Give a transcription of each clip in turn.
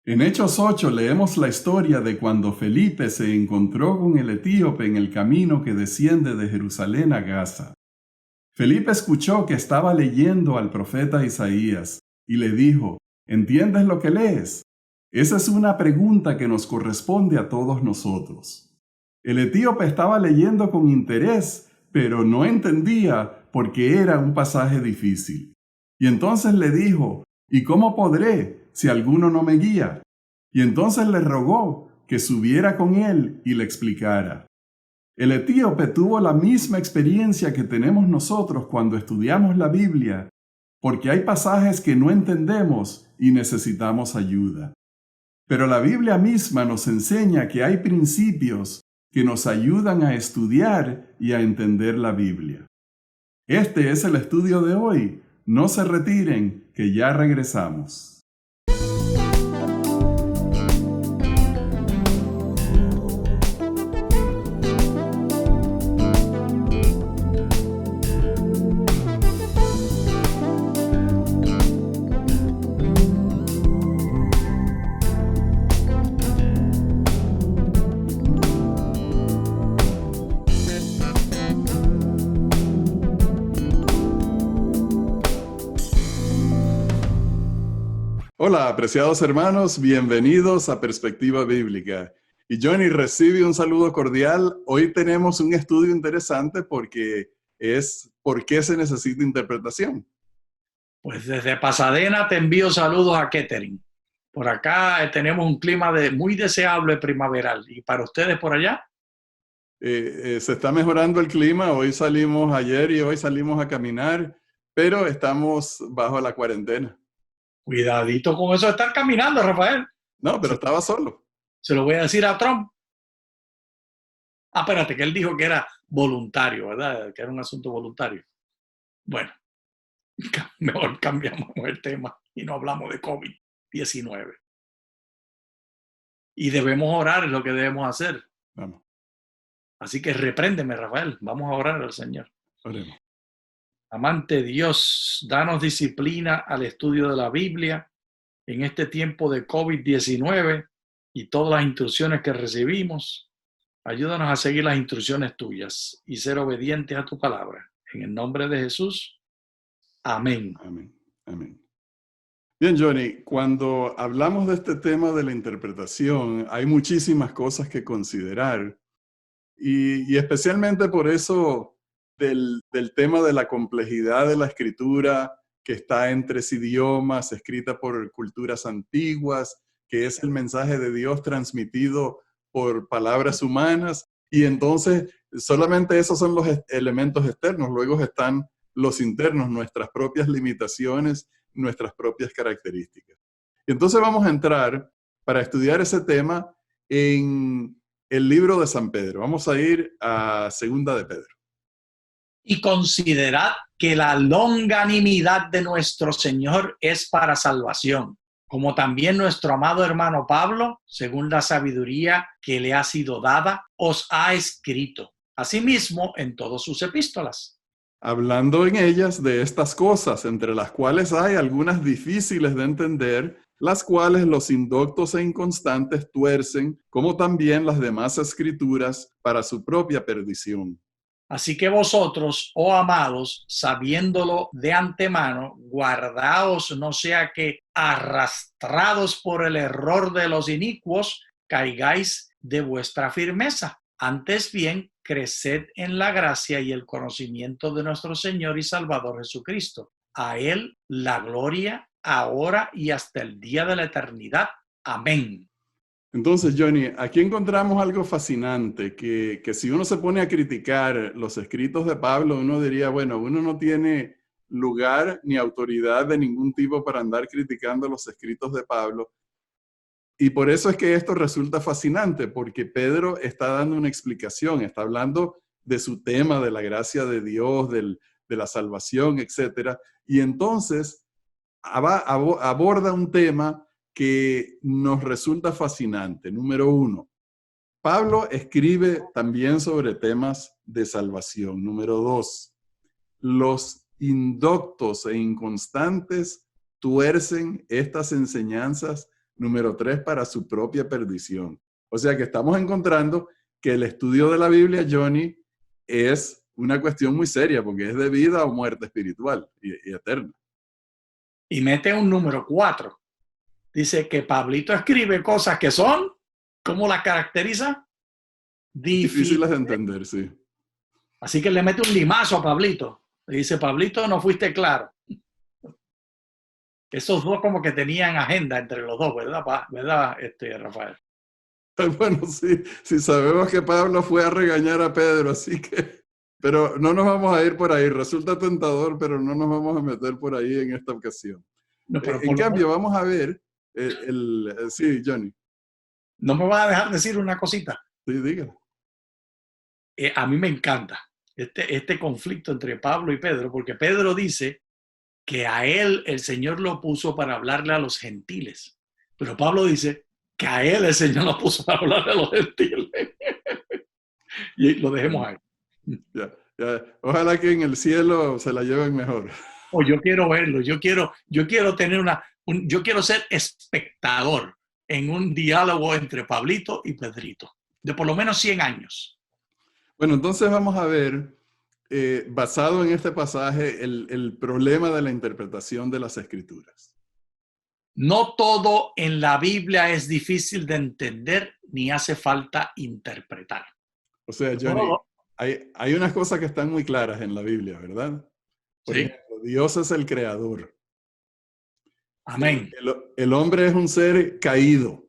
En Hechos 8 leemos la historia de cuando Felipe se encontró con el etíope en el camino que desciende de Jerusalén a Gaza. Felipe escuchó que estaba leyendo al profeta Isaías y le dijo, ¿entiendes lo que lees? Esa es una pregunta que nos corresponde a todos nosotros. El etíope estaba leyendo con interés, pero no entendía porque era un pasaje difícil. Y entonces le dijo, ¿y cómo podré si alguno no me guía? Y entonces le rogó que subiera con él y le explicara. El etíope tuvo la misma experiencia que tenemos nosotros cuando estudiamos la Biblia, porque hay pasajes que no entendemos y necesitamos ayuda. Pero la Biblia misma nos enseña que hay principios que nos ayudan a estudiar y a entender la Biblia. Este es el estudio de hoy. No se retiren, que ya regresamos. Hola, apreciados hermanos, bienvenidos a Perspectiva Bíblica. Y Johnny, recibe un saludo cordial. Hoy tenemos un estudio interesante porque es ¿por qué se necesita interpretación? Pues desde Pasadena te envío saludos a Kettering. Por acá tenemos un clima muy deseable primaveral. ¿Y para ustedes por allá? Se está mejorando el clima. Hoy salimos ayer y hoy salimos a caminar, pero estamos bajo la cuarentena. Cuidadito con eso de estar caminando, Rafael. No, pero Se, estaba solo. se lo voy a decir a Trump. Ah, espérate, que él dijo que era voluntario, ¿verdad? Que era un asunto voluntario. Bueno, mejor cambiamos el tema y no hablamos de COVID-19. Y debemos orar, es lo que debemos hacer. Vamos, Así que repréndeme, Rafael. Vamos a orar al Señor. oremos. Amante Dios, danos disciplina al estudio de la Biblia en este tiempo de COVID-19 y todas las instrucciones que recibimos. Ayúdanos a seguir las instrucciones tuyas y ser obedientes a tu palabra. En el nombre de Jesús. Amén. Amén. Amén. Bien, Johnny, cuando hablamos de este tema de la interpretación, hay muchísimas cosas que considerar y especialmente por eso del tema de la complejidad de la escritura que está en tres idiomas, escrita por culturas antiguas, que es el mensaje de Dios transmitido por palabras humanas, y entonces solamente esos son los elementos externos, luego están los internos, nuestras propias limitaciones, nuestras propias características. Y entonces vamos a entrar para estudiar ese tema en el libro de San Pedro. Vamos a ir a Segunda de Pedro. Y considerad que la longanimidad de nuestro Señor es para salvación, como también nuestro amado hermano Pablo, según la sabiduría que le ha sido dada, os ha escrito, asimismo en todas sus epístolas. Hablando en ellas de estas cosas, entre las cuales hay algunas difíciles de entender, las cuales los indoctos e inconstantes tuercen, como también las demás escrituras, para su propia perdición. Así que vosotros, oh amados, sabiéndolo de antemano, guardaos, no sea que arrastrados por el error de los inicuos, caigáis de vuestra firmeza. Antes bien, creced en la gracia y el conocimiento de nuestro Señor y Salvador Jesucristo. A Él la gloria, ahora y hasta el día de la eternidad. Amén. Entonces, Johnny, aquí encontramos algo fascinante, que si uno se pone a criticar los escritos de Pablo, uno diría, bueno, uno no tiene lugar ni autoridad de ningún tipo para andar criticando los escritos de Pablo. Y por eso es que esto resulta fascinante, porque Pedro está dando una explicación, está hablando de su tema, de la gracia de Dios, de la salvación, etc. Y entonces aborda un tema que nos resulta fascinante. Número uno, Pablo escribe también sobre temas de salvación. Número dos, los indoctos e inconstantes tuercen estas enseñanzas Número 3, para su propia perdición. O sea que estamos encontrando que el estudio de la Biblia, Johnny, es una cuestión muy seria porque es de vida o muerte espiritual y eterna. Y mete un número 4. Dice que Pablito escribe cosas que son, ¿cómo las caracteriza? Difíciles de entender, sí. Así que le mete un limazo a Pablito. Le dice, Pablito, no fuiste claro. Esos dos como que tenían agenda entre los dos, ¿verdad, Rafael? Bueno, sí sabemos que Pablo fue a regañar a Pedro, así que... Pero no nos vamos a ir por ahí. Resulta tentador, pero no nos vamos a meter por ahí en esta ocasión. No, pero En cambio, vamos a ver... sí, Johnny. ¿No me vas a dejar decir una cosita? Sí, dígalo. A mí me encanta este conflicto entre Pablo y Pedro, porque Pedro dice que a él el Señor lo puso para hablarle a los gentiles. Pero Pablo dice que a él el Señor lo puso para hablarle a los gentiles. Y lo dejemos ahí. Ya. Ojalá que en el cielo se la lleven mejor. Yo quiero verlo, yo quiero tener yo quiero ser espectador en un diálogo entre Pablito y Pedrito, de por lo menos 100 años. Bueno, entonces vamos a ver, basado en este pasaje, el problema de la interpretación de las Escrituras. No todo en la Biblia es difícil de entender ni hace falta interpretar. O sea, Johnny, hay unas cosas que están muy claras en la Biblia, ¿verdad? Por ejemplo, Dios es el creador. Amén. El hombre es un ser caído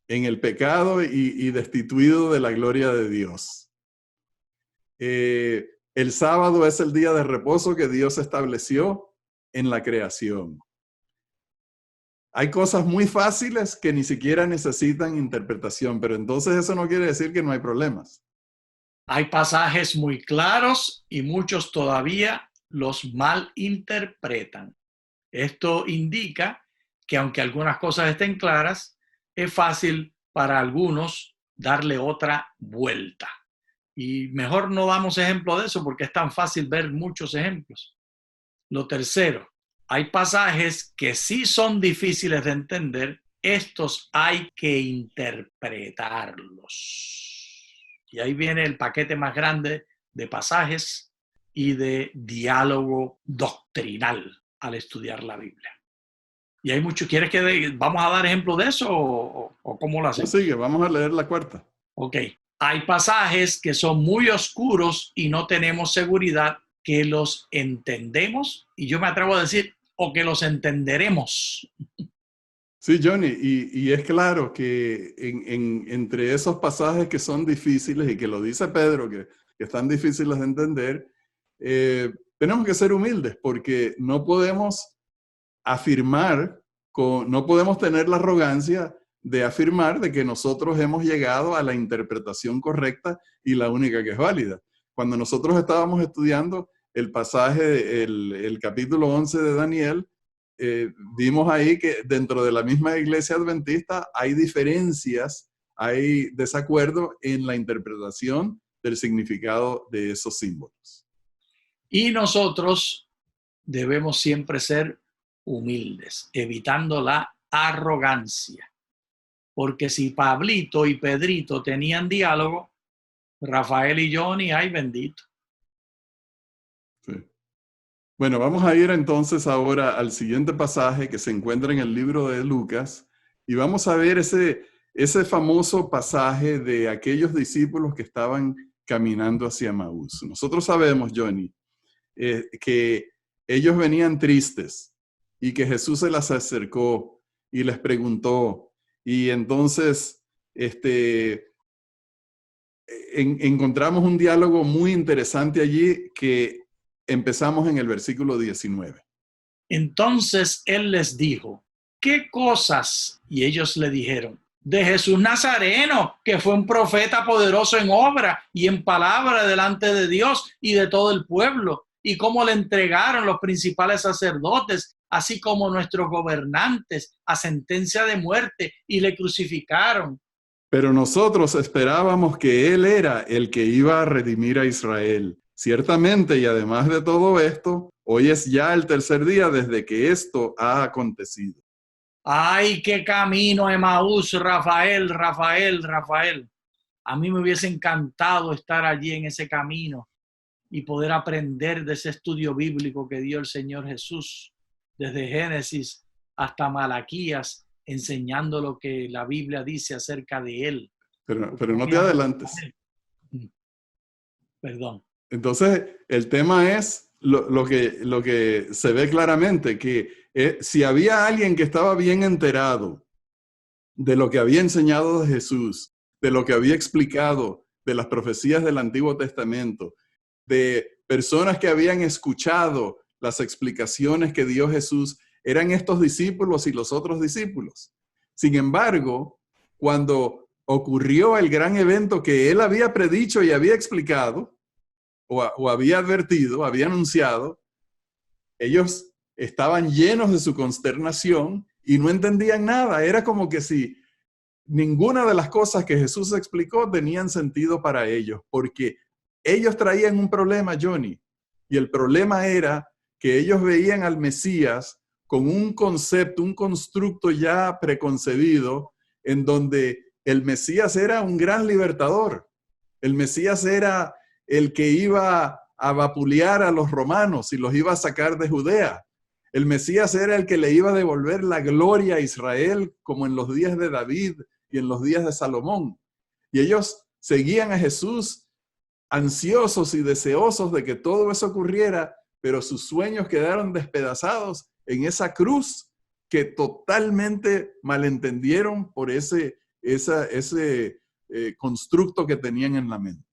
en el pecado y destituido de la gloria de Dios. El sábado es el día de reposo que Dios estableció en la creación. Hay cosas muy fáciles que ni siquiera necesitan interpretación, pero entonces eso no quiere decir que no hay problemas. Hay pasajes muy claros y muchos todavía los malinterpretan. Esto indica que aunque algunas cosas estén claras, es fácil para algunos darle otra vuelta. Y mejor no damos ejemplo de eso porque es tan fácil ver muchos ejemplos. Lo tercero, hay pasajes que sí son difíciles de entender. Estos hay que interpretarlos. Y ahí viene el paquete más grande de pasajes y de diálogo doctrinal al estudiar la Biblia. Y hay mucho. ¿Quieres que vamos a dar ejemplo de eso o cómo lo hacemos? Sigue, vamos a leer la cuarta. Ok. Hay pasajes que son muy oscuros y no tenemos seguridad que los entendemos, y yo me atrevo a decir, o que los entenderemos. Sí, Johnny, y es claro que entre esos pasajes que son difíciles y que lo dice Pedro, que están difíciles de entender, tenemos que ser humildes porque no podemos afirmar, no podemos tener la arrogancia de afirmar de que nosotros hemos llegado a la interpretación correcta y la única que es válida. Cuando nosotros estábamos estudiando el pasaje, el capítulo 11 de Daniel, vimos ahí que dentro de la misma iglesia adventista hay diferencias, hay desacuerdo en la interpretación del significado de esos símbolos. Y nosotros debemos siempre ser humildes, evitando la arrogancia. Porque si Pablito y Pedrito tenían diálogo, Rafael y Johnny, ay bendito. Sí. Bueno, vamos a ir entonces ahora al siguiente pasaje que se encuentra en el libro de Lucas y vamos a ver ese famoso pasaje de aquellos discípulos que estaban caminando hacia Maús. Nosotros sabemos, Johnny, que ellos venían tristes y que Jesús se les acercó y les preguntó. Y entonces encontramos un diálogo muy interesante allí que empezamos en el versículo 19. Entonces él les dijo, ¿qué cosas? Y ellos le dijeron, de Jesús Nazareno, que fue un profeta poderoso en obra y en palabra delante de Dios y de todo el pueblo, y cómo le entregaron los principales sacerdotes, así como nuestros gobernantes, a sentencia de muerte, y le crucificaron. Pero nosotros esperábamos que Él era el que iba a redimir a Israel. Ciertamente, y además de todo esto, hoy es ya el tercer día desde que esto ha acontecido. Ay, qué camino Emaús, Rafael, Rafael, Rafael. A mí me hubiese encantado estar allí en ese camino y poder aprender de ese estudio bíblico que dio el Señor Jesús, desde Génesis hasta Malaquías, enseñando lo que la Biblia dice acerca de Él. Pero no te adelantes. Perdón. Entonces, el tema es lo que se ve claramente, que si había alguien que estaba bien enterado de lo que había enseñado de Jesús, de lo que había explicado de las profecías del Antiguo Testamento, de personas que habían escuchado las explicaciones que dio Jesús, eran estos discípulos y los otros discípulos. Sin embargo, cuando ocurrió el gran evento que él había predicho y había explicado, o había advertido, había anunciado, ellos estaban llenos de su consternación y no entendían nada. Era como que si ninguna de las cosas que Jesús explicó tenían sentido para ellos, porque ellos traían un problema, Johnny, y el problema era que ellos veían al Mesías con un concepto, un constructo ya preconcebido, en donde el Mesías era un gran libertador. El Mesías era el que iba a vapulear a los romanos y los iba a sacar de Judea. El Mesías era el que le iba a devolver la gloria a Israel, como en los días de David y en los días de Salomón. Y ellos seguían a Jesús ansiosos y deseosos de que todo eso ocurriera, pero sus sueños quedaron despedazados en esa cruz que totalmente malentendieron por ese constructo que tenían en la mente.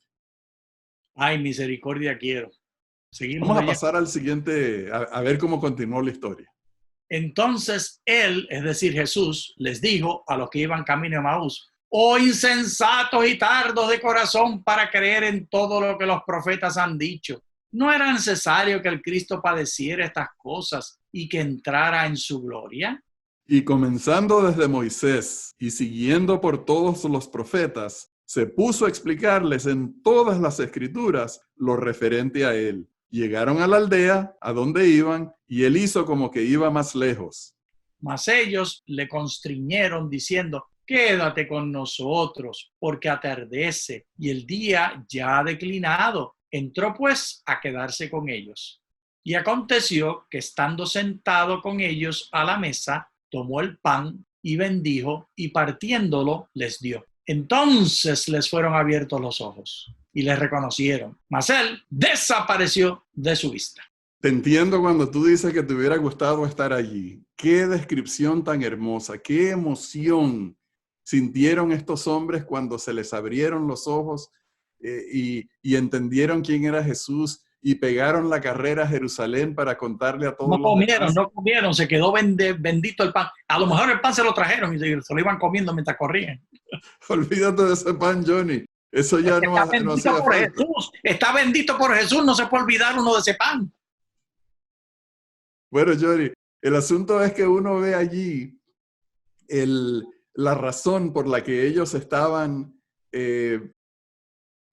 Ay, misericordia quiero. Seguimos Vamos a leyendo. pasar al siguiente, a ver cómo continuó la historia. Entonces él, es decir, Jesús, les dijo a los que iban camino a Emaús: oh insensatos y tardos de corazón para creer en todo lo que los profetas han dicho. ¿No era necesario que el Cristo padeciera estas cosas y que entrara en su gloria? Y comenzando desde Moisés y siguiendo por todos los profetas, se puso a explicarles en todas las escrituras lo referente a él. Llegaron a la aldea a donde iban y él hizo como que iba más lejos. Mas ellos le constriñeron diciendo: quédate con nosotros, porque atardece y el día ya ha declinado. Entró pues a quedarse con ellos. Y aconteció que estando sentado con ellos a la mesa, tomó el pan y bendijo y partiéndolo les dio. Entonces les fueron abiertos los ojos y les reconocieron, mas él desapareció de su vista. Te entiendo cuando tú dices que te hubiera gustado estar allí. Qué descripción tan hermosa, qué emoción sintieron estos hombres cuando se les abrieron los ojos y entendieron quién era Jesús y pegaron la carrera a Jerusalén para contarle a todos los demás. No comieron, se quedó bendito el pan. A lo mejor el pan se lo trajeron y se lo iban comiendo mientras corrían. Olvídate de ese pan, Johnny. Eso ya no hacía falta. Jesús, está bendito por Jesús, no se puede olvidar uno de ese pan. Bueno, Johnny, el asunto es que uno ve allí la razón por la que ellos estaban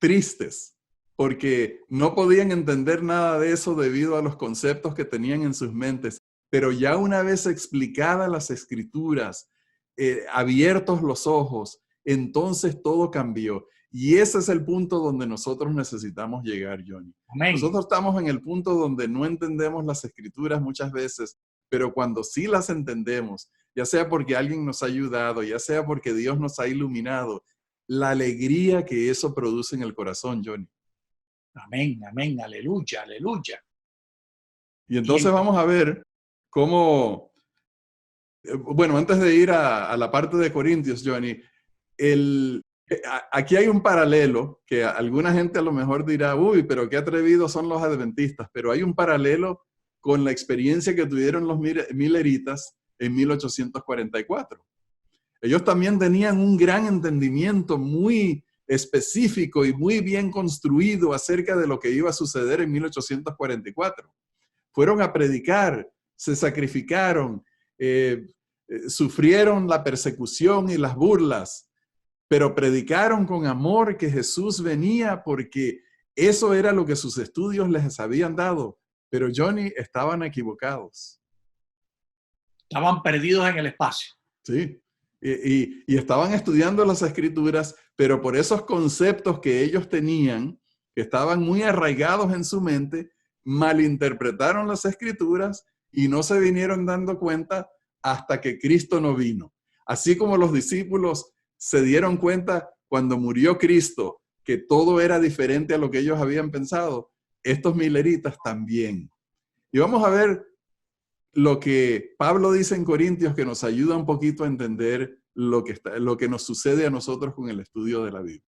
tristes, porque no podían entender nada de eso debido a los conceptos que tenían en sus mentes. Pero ya una vez explicadas las escrituras, abiertos los ojos, entonces todo cambió. Y ese es el punto donde nosotros necesitamos llegar, Johnny. Amén. Nosotros estamos en el punto donde no entendemos las escrituras muchas veces, pero cuando sí las entendemos, ya sea porque alguien nos ha ayudado, ya sea porque Dios nos ha iluminado, la alegría que eso produce en el corazón, Johnny. Amén, amén, aleluya, aleluya. Y entonces vamos a ver cómo, bueno, antes de ir a la parte de Corintios, Johnny, aquí hay un paralelo que alguna gente a lo mejor dirá, uy, pero qué atrevidos son los adventistas, pero hay un paralelo con la experiencia que tuvieron los mileritas en 1844. Ellos también tenían un gran entendimiento muy específico y muy bien construido acerca de lo que iba a suceder en 1844. Fueron a predicar, se sacrificaron, sufrieron la persecución y las burlas, pero predicaron con amor que Jesús venía porque eso era lo que sus estudios les habían dado. Pero Johnny, estaban equivocados. Estaban perdidos en el espacio. Sí. Y estaban estudiando las escrituras, pero por esos conceptos que ellos tenían, que estaban muy arraigados en su mente, malinterpretaron las escrituras y no se vinieron dando cuenta hasta que Cristo no vino. Así como los discípulos se dieron cuenta cuando murió Cristo que todo era diferente a lo que ellos habían pensado, estos mileritas también. Y vamos a ver lo que Pablo dice en Corintios, que nos ayuda un poquito a entender lo que nos sucede a nosotros con el estudio de la Biblia.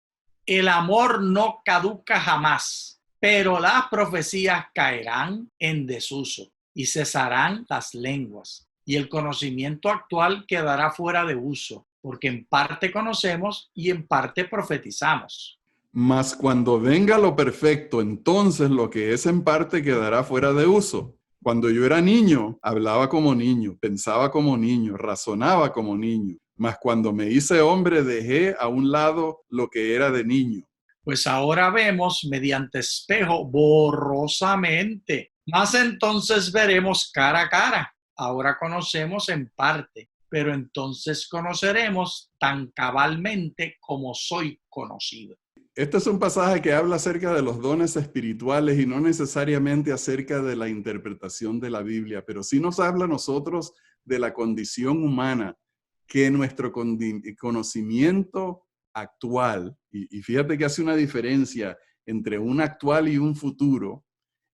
El amor no caduca jamás, pero las profecías caerán en desuso y cesarán las lenguas, y el conocimiento actual quedará fuera de uso, porque en parte conocemos y en parte profetizamos. Mas cuando venga lo perfecto, entonces lo que es en parte quedará fuera de uso. Cuando yo era niño, hablaba como niño, pensaba como niño, razonaba como niño. Mas cuando me hice hombre, dejé a un lado lo que era de niño. Pues ahora vemos mediante espejo borrosamente, mas entonces veremos cara a cara. Ahora conocemos en parte, pero entonces conoceremos tan cabalmente como soy conocido. Este es un pasaje que habla acerca de los dones espirituales y no necesariamente acerca de la interpretación de la Biblia, pero sí nos habla a nosotros de la condición humana, que nuestro conocimiento actual, y fíjate que hace una diferencia entre un actual y un futuro,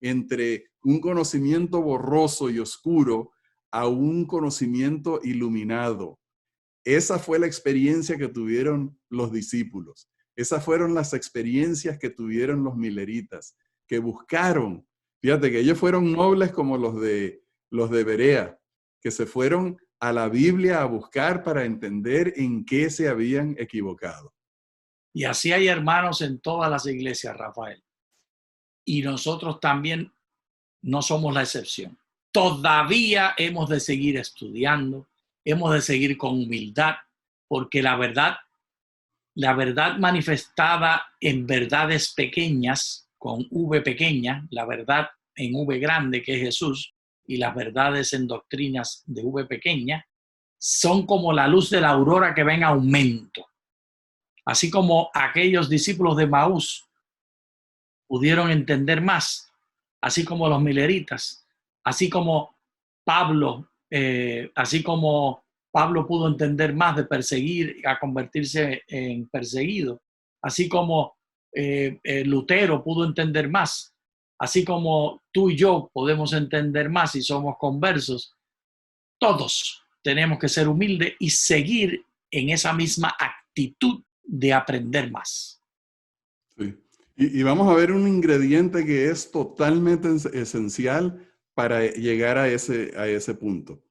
entre un conocimiento borroso y oscuro a un conocimiento iluminado. Esa fue la experiencia que tuvieron los discípulos. Esas fueron las experiencias que tuvieron los mileritas, que buscaron. Fíjate que ellos fueron nobles como los de Berea, que se fueron a la Biblia a buscar para entender en qué se habían equivocado. Y así hay hermanos en todas las iglesias, Rafael. Y nosotros también no somos la excepción. Todavía hemos de seguir estudiando, hemos de seguir con humildad, porque la verdad manifestada en verdades pequeñas, con V pequeña, la verdad en V grande, que es Jesús, y las verdades en doctrinas de V pequeña, son como la luz de la aurora que va en aumento. Así como aquellos discípulos de Maús pudieron entender más, así como los mileritas, así como Pablo pudo entender más de perseguir a convertirse en perseguido, así como Lutero pudo entender más, así como tú y yo podemos entender más si somos conversos. Todos tenemos que ser humildes y seguir en esa misma actitud de aprender más. Sí. Y vamos a ver un ingrediente que es totalmente esencial para llegar a ese punto.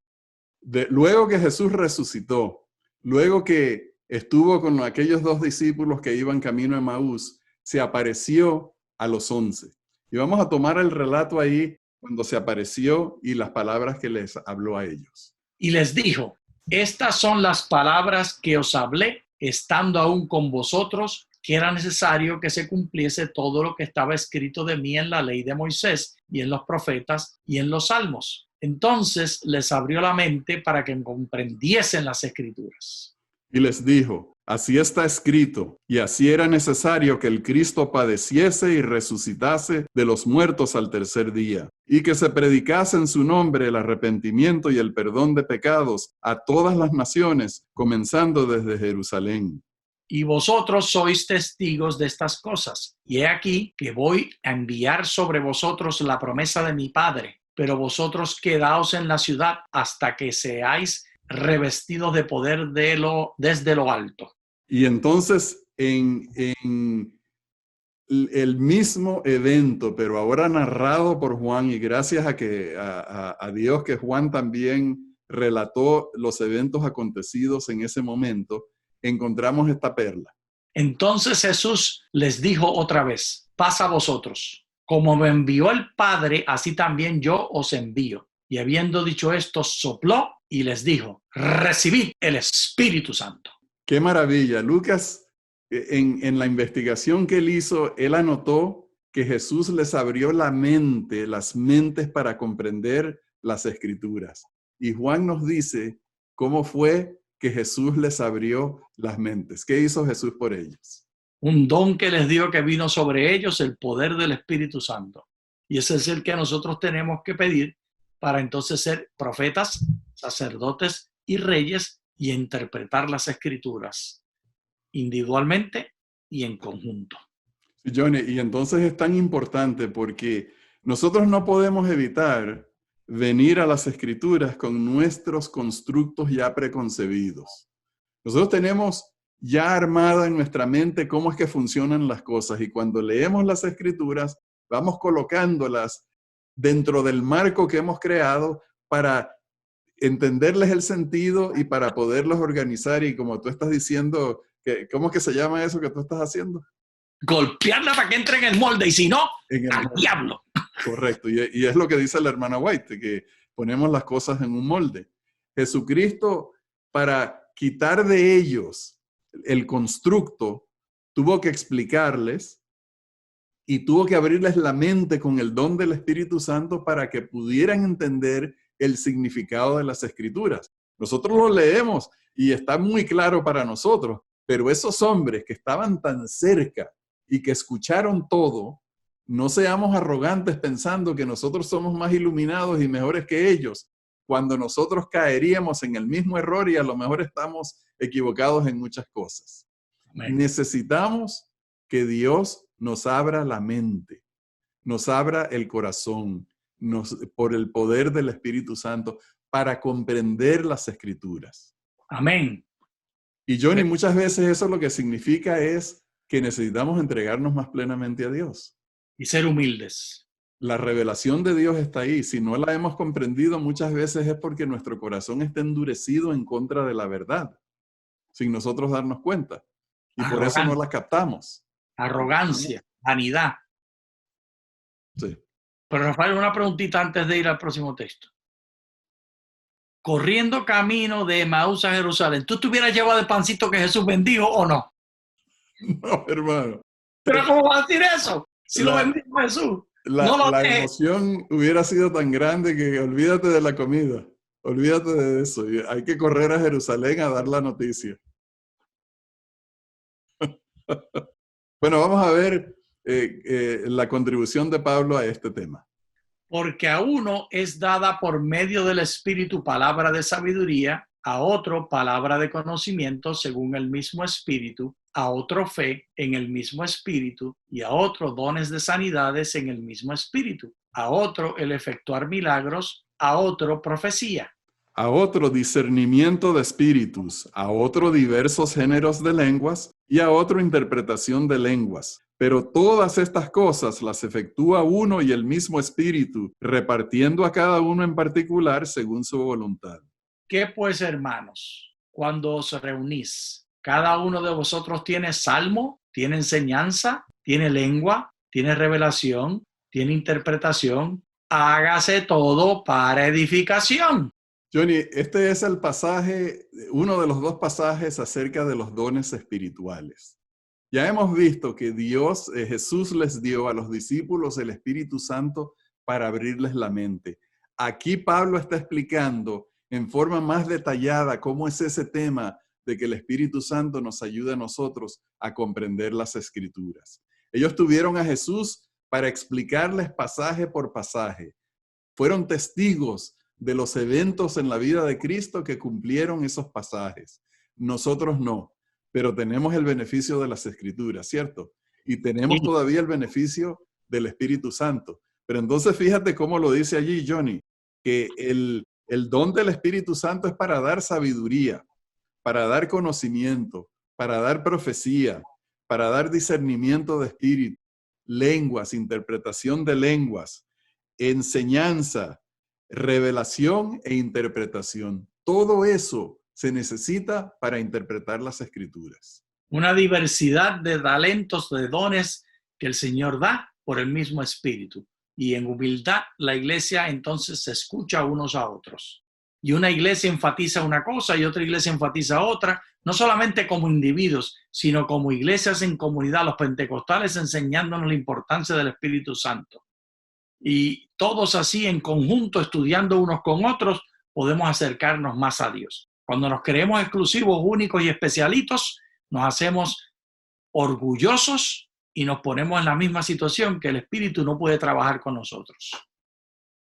Luego que Jesús resucitó, luego que estuvo con aquellos 2 discípulos que iban camino a Emaús, se apareció a los 11. Y vamos a tomar el relato ahí cuando se apareció y las palabras que les habló a ellos. Y les dijo: estas son las palabras que os hablé estando aún con vosotros, que era necesario que se cumpliese todo lo que estaba escrito de mí en la ley de Moisés y en los profetas y en los salmos. Entonces les abrió la mente para que comprendiesen las escrituras. Y les dijo: así está escrito, y así era necesario que el Cristo padeciese y resucitase de los muertos al tercer día, y que se predicase en su nombre el arrepentimiento y el perdón de pecados a todas las naciones, comenzando desde Jerusalén. Y vosotros sois testigos de estas cosas. Y he aquí que voy a enviar sobre vosotros la promesa de mi Padre, pero vosotros quedaos en la ciudad hasta que seáis revestidos de poder desde lo alto. Y entonces en el mismo evento, pero ahora narrado por Juan, y gracias a Dios que Juan también relató los eventos acontecidos en ese momento, encontramos esta perla. Entonces Jesús les dijo otra vez: paz a vosotros. Como me envió el Padre, así también yo os envío. Y habiendo dicho esto, sopló y les dijo: recibid el Espíritu Santo. ¡Qué maravilla! Lucas, en la investigación que él hizo, él anotó que Jesús les abrió las mentes para comprender las Escrituras. Y Juan nos dice cómo fue que Jesús les abrió las mentes. ¿Qué hizo Jesús por ellos? Un don que les dio que vino sobre ellos, el poder del Espíritu Santo. Y ese es el que nosotros tenemos que pedir para entonces ser profetas, sacerdotes y reyes y interpretar las Escrituras individualmente y en conjunto. Johnny, y entonces es tan importante porque nosotros no podemos evitar venir a las Escrituras con nuestros constructos ya preconcebidos. Nosotros tenemos ya armada en nuestra mente cómo es que funcionan las cosas y cuando leemos las Escrituras vamos colocándolas dentro del marco que hemos creado para entenderles el sentido y para poderlos organizar y como tú estás diciendo, ¿cómo es que se llama eso que tú estás haciendo? Golpearla para que entre en el molde y si no, al diablo. Correcto, y es lo que dice la hermana White, que ponemos las cosas en un molde. Jesucristo, para quitar de ellos el constructo, tuvo que explicarles y tuvo que abrirles la mente con el don del Espíritu Santo para que pudieran entender el significado de las Escrituras. Nosotros lo leemos y está muy claro para nosotros, pero esos hombres que estaban tan cerca y que escucharon todo, no seamos arrogantes pensando que nosotros somos más iluminados y mejores que ellos, cuando nosotros caeríamos en el mismo error y a lo mejor estamos equivocados en muchas cosas. Amén. Necesitamos que Dios nos abra la mente, nos abra el corazón, por el poder del Espíritu Santo, para comprender las Escrituras. Amén. Y Johnny, muchas veces eso lo que significa es que necesitamos entregarnos más plenamente a Dios. Y ser humildes. La revelación de Dios está ahí. Si no la hemos comprendido, muchas veces es porque nuestro corazón está endurecido en contra de la verdad, sin nosotros darnos cuenta. Y por eso no la captamos. Arrogancia, vanidad. Sí. Pero Rafael, una preguntita antes de ir al próximo texto. Corriendo camino de Emaús a Jerusalén, ¿tú te hubieras llevado el pancito que Jesús bendijo o no? No, hermano. ¿Pero cómo vas a decir eso? Si lo bendijo Jesús. La emoción hubiera sido tan grande que olvídate de la comida. Olvídate de eso. Hay que correr a Jerusalén a dar la noticia. Bueno, vamos a ver la contribución de Pablo a este tema. Porque a uno es dada por medio del Espíritu palabra de sabiduría, a otro palabra de conocimiento según el mismo Espíritu, a otro fe en el mismo Espíritu y a otro dones de sanidades en el mismo Espíritu, a otro el efectuar milagros, a otro profecía. A otro discernimiento de espíritus, a otro diversos géneros de lenguas y a otro interpretación de lenguas. Pero todas estas cosas las efectúa uno y el mismo Espíritu, repartiendo a cada uno en particular según su voluntad. ¿Qué pues, hermanos? Cuando os reunís, cada uno de vosotros tiene salmo, tiene enseñanza, tiene lengua, tiene revelación, tiene interpretación. Hágase todo para edificación. Johnny, este es el pasaje, uno de los dos pasajes acerca de los dones espirituales. Ya hemos visto que Jesús les dio a los discípulos el Espíritu Santo para abrirles la mente. Aquí Pablo está explicando en forma más detallada cómo es ese tema de que el Espíritu Santo nos ayuda a nosotros a comprender las Escrituras. Ellos tuvieron a Jesús para explicarles pasaje por pasaje. Fueron testigos de los eventos en la vida de Cristo que cumplieron esos pasajes. Nosotros no, pero tenemos el beneficio de las Escrituras, ¿cierto? Y tenemos todavía el beneficio del Espíritu Santo. Pero entonces fíjate cómo lo dice allí Johnny, que el don del Espíritu Santo es para dar sabiduría, para dar conocimiento, para dar profecía, para dar discernimiento de espíritu, lenguas, interpretación de lenguas, enseñanza, revelación e interpretación. Todo eso se necesita para interpretar las Escrituras. Una diversidad de talentos, de dones que el Señor da por el mismo Espíritu. Y en humildad la iglesia entonces se escucha unos a otros. Y una iglesia enfatiza una cosa y otra iglesia enfatiza otra, no solamente como individuos, sino como iglesias en comunidad, los pentecostales enseñándonos la importancia del Espíritu Santo. Y todos así en conjunto, estudiando unos con otros, podemos acercarnos más a Dios. Cuando nos creemos exclusivos, únicos y especialitos, nos hacemos orgullosos y nos ponemos en la misma situación que el Espíritu no puede trabajar con nosotros.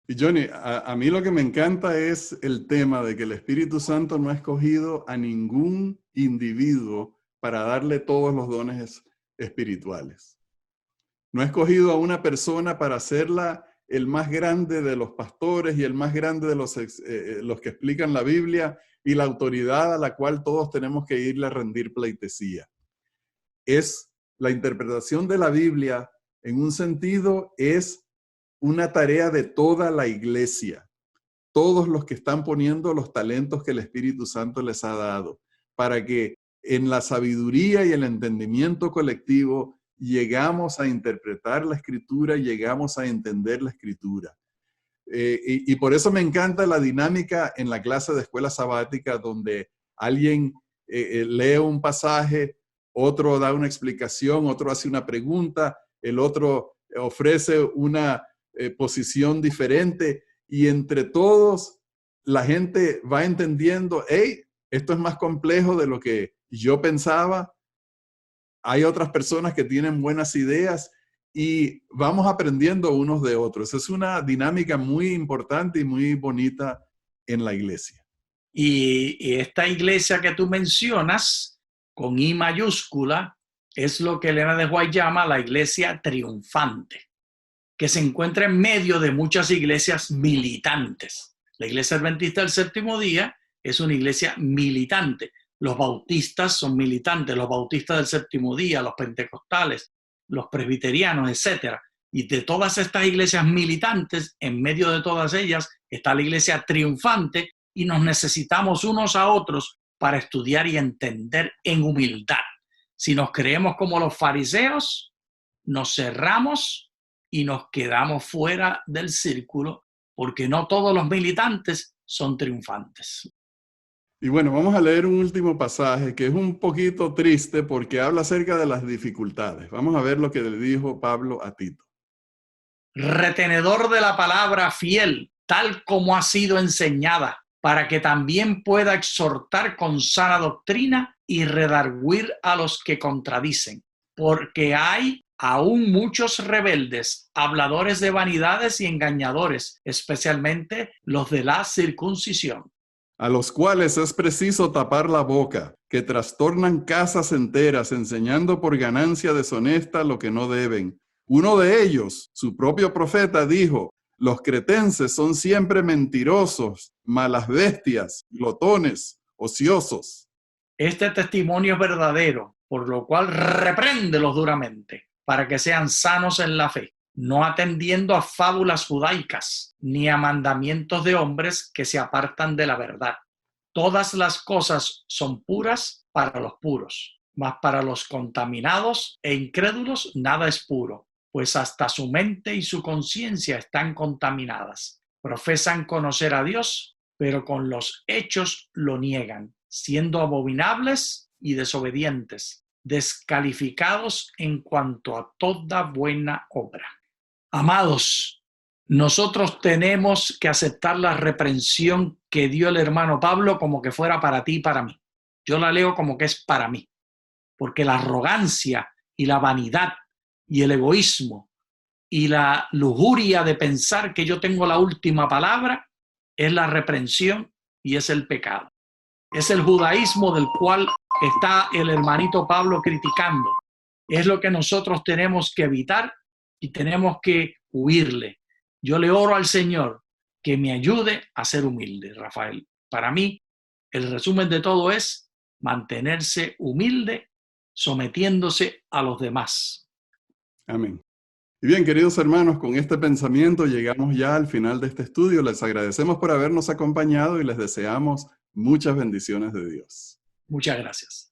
Y Johnny, a mí lo que me encanta es el tema de que el Espíritu Santo no ha escogido a ningún individuo para darle todos los dones espirituales. No ha escogido a una persona para hacerla el más grande de los pastores y el más grande de los que explican la Biblia y la autoridad a la cual todos tenemos que irle a rendir pleitesía. Es la interpretación de la Biblia, en un sentido, es una tarea de toda la iglesia. Todos los que están poniendo los talentos que el Espíritu Santo les ha dado, para que en la sabiduría y el entendimiento colectivo llegamos a interpretar la Escritura, llegamos a entender la Escritura. Y por eso me encanta la dinámica en la clase de escuela sabática, donde alguien lee un pasaje, otro da una explicación, otro hace una pregunta, el otro ofrece una posición diferente, y entre todos la gente va entendiendo, hey, esto es más complejo de lo que yo pensaba. Hay otras personas que tienen buenas ideas y vamos aprendiendo unos de otros. Es una dinámica muy importante y muy bonita en la iglesia. Y esta iglesia que tú mencionas, con I mayúscula, es lo que Elena de White llama la iglesia triunfante, que se encuentra en medio de muchas iglesias militantes. La iglesia adventista del séptimo día es una iglesia militante. Los bautistas son militantes, los bautistas del séptimo día, los pentecostales, los presbiterianos, etc. Y de todas estas iglesias militantes, en medio de todas ellas está la iglesia triunfante, y nos necesitamos unos a otros para estudiar y entender en humildad. Si nos creemos como los fariseos, nos cerramos y nos quedamos fuera del círculo, porque no todos los militantes son triunfantes. Y bueno, vamos a leer un último pasaje que es un poquito triste porque habla acerca de las dificultades. Vamos a ver lo que le dijo Pablo a Tito. Retenedor de la palabra fiel, tal como ha sido enseñada, para que también pueda exhortar con sana doctrina y redarguir a los que contradicen. Porque hay aún muchos rebeldes, habladores de vanidades y engañadores, especialmente los de la circuncisión, a los cuales es preciso tapar la boca, que trastornan casas enteras, enseñando por ganancia deshonesta lo que no deben. Uno de ellos, su propio profeta, dijo: los cretenses son siempre mentirosos, malas bestias, glotones, ociosos. Este testimonio es verdadero, por lo cual repréndelos duramente, para que sean sanos en la fe, no atendiendo a fábulas judaicas, ni a mandamientos de hombres que se apartan de la verdad. Todas las cosas son puras para los puros, mas para los contaminados e incrédulos nada es puro, pues hasta su mente y su conciencia están contaminadas. Profesan conocer a Dios, pero con los hechos lo niegan, siendo abominables y desobedientes, descalificados en cuanto a toda buena obra. Amados, nosotros tenemos que aceptar la reprensión que dio el hermano Pablo como que fuera para ti y para mí. Yo la leo como que es para mí, porque la arrogancia y la vanidad y el egoísmo y la lujuria de pensar que yo tengo la última palabra es la reprensión y es el pecado. Es el judaísmo del cual está el hermanito Pablo criticando. Es lo que nosotros tenemos que evitar y tenemos que huirle. Yo le oro al Señor que me ayude a ser humilde, Rafael. Para mí, el resumen de todo es mantenerse humilde, sometiéndose a los demás. Amén. Y bien, queridos hermanos, con este pensamiento llegamos ya al final de este estudio. Les agradecemos por habernos acompañado y les deseamos muchas bendiciones de Dios. Muchas gracias.